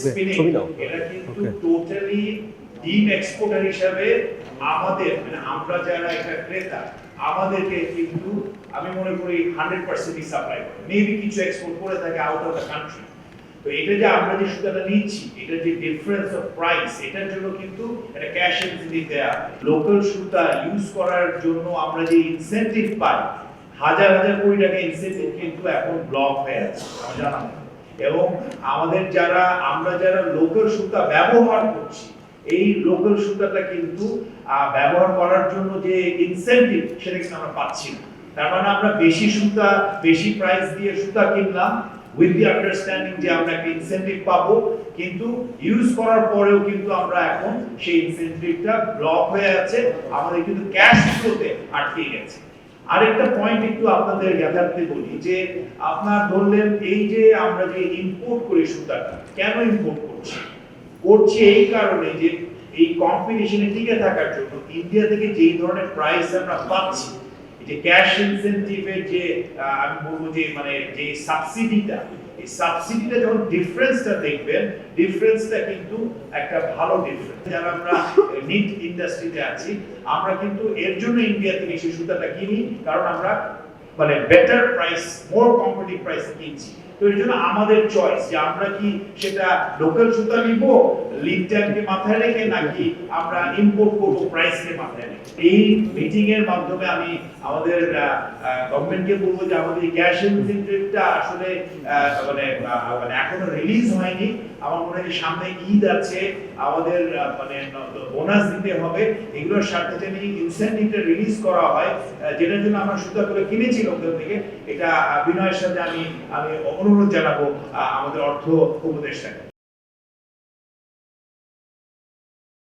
Spinning এটা কিন্তু totally ডিম এক্সপোর্টার হিসাবে আমাদের মানে আমরা যারা এটা ক্রেতা আমাদেরকে কিন্তু আমি মনে করি 100% সাপ্লাই করে মেবি কিছু এক্সপোর্ট করে থাকে আউট অফ দ্য কান্ট্রি। তো এটা যে আমরা যে সুতাটা নিচ্ছি এটা যে ডিফারেন্স অফ প্রাইস এটার জন্য কিন্তু এটা ক্যাশ ইনসেন্টিভ দেয়া লোকাল সুতা ইউজ করার জন্য আমরা যে ইনসেন্টিভ পাই হাজার হাজার কোটি টাকা ইনসেন্টিভ কিন্তু এখন ব্লক হয়ে আছে আমরা জানা এবং আমাদের আমরা যারা লোকাল সুতা ব্যবহার করছি এই লোকাল সুতাটা কিন্তু ব্যবহার করার জন্য যে ইনসেন্টিভ সেটা কিন্তু আমরা পাচ্ছি না। তার মানে আমরা বেশি সুতা বেশি প্রাইস দিয়ে সুতা কিনলাম উইথ দি আন্ডারস্ট্যান্ডিং যে আমরা একটা ইনসেন্টিভ পাবো কিন্তু ইউজ করার পরেও কিন্তু আমরা এখন সেই ইনসেন্টিভটা ব্লক হয়ে আছে আমাদের কিন্তু ক্যাশ ফ্লোতে আটকে গেছে। আরেকটা পয়েন্ট একটু আপনাদের জ্ঞাতার্থে বলি যে আপনার ধরলেন এই যে আমরা যে ইম্পোর্ট করি সুতাটা কেন ইম্পোর্ট করছি এই কারণে যে এই কম্পিটিশনে টিকে থাকার জন্য ইন্ডিয়া থেকে যেই ধরনের প্রাইস আমরা পাচ্ছি যে ক্যাশ ইনসেন্টিভের যে আমি বলবো যে মানে যে সাবসিডিটা এই সাবসিডিটা যখন ডিফারেন্সটা দেখবেন ডিফারেন্সটা কিন্তু একটা ভালো ডিফারেন্স। যারা আমরা নিট ইন্ডাস্ট্রিতে আছি আমরা কিন্তু এর জন্য ইন্ডিয়া থেকে সেই সুতাটা কিনি কারণ আমরা মানে বেটার প্রাইস মোর কম্পিটিটিভ প্রাইসে কিনছি। তো এর জন্য আমাদের চয়েস যে আমরা কি সেটা লোকাল সুতা নিব লিড টাইমকে মাথায় রেখে নাকি আমরা ইম্পোর্ট করব প্রাইসকে মাথায় রেখে। এই মিটিং এর মাধ্যমে আমি আমাদের গভর্নমেন্টকে বলবো যে আমাদের ক্যাশ ইনসেন্টিভটা আসলে মানে এখনো রিলিজ হয়নি। আমার মনে হয় সামনে ঈদ আছে আমাদের মানে বোনাস দিতে হবে এগুলোর সাথে যদি ইনসেন্টিভটা রিলিজ করা হয় যেটার জন্য আমরা সুতাগুলো কিনেছি লোকদের থেকে এটা বিনয়ের সাথে আমি অনুরোধ জানাবো আমাদের অর্থ উপদেষ্টাকে।